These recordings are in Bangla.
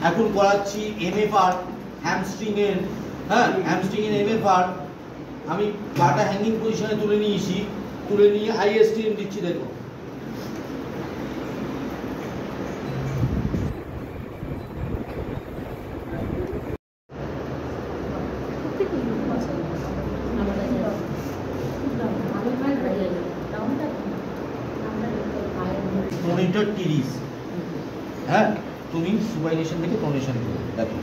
এখন করাচ্ছি এমএফআর হ্যামস্ট্রিং এর, হ্যাঁ হ্যামস্ট্রিং এর এমএফআর আমি পাটা হ্যাঙ্গিং পজিশনে তুলে নিয়েছি, তুলে নিয়ে আইএসটিএম দিচ্ছি। দেখো প্রোনেটর টিরিস, হ্যাঁ তুমি সুপাইনেশন থেকে প্রোনেশন করো। দেখো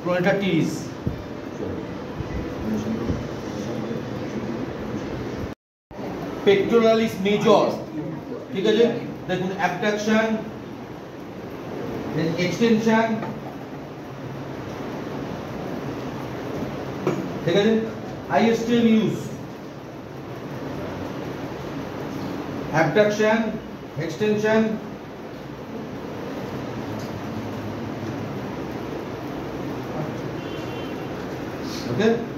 প্রোনেটর টিরিস, পেক্টোরালিস মেজর, ঠিক আছে। দেখুন অ্যাবডাকশন, দেন এক্সটেনশন, ঠিক আছে। আইএসটিএম ইউজ, abduction, extension, okay.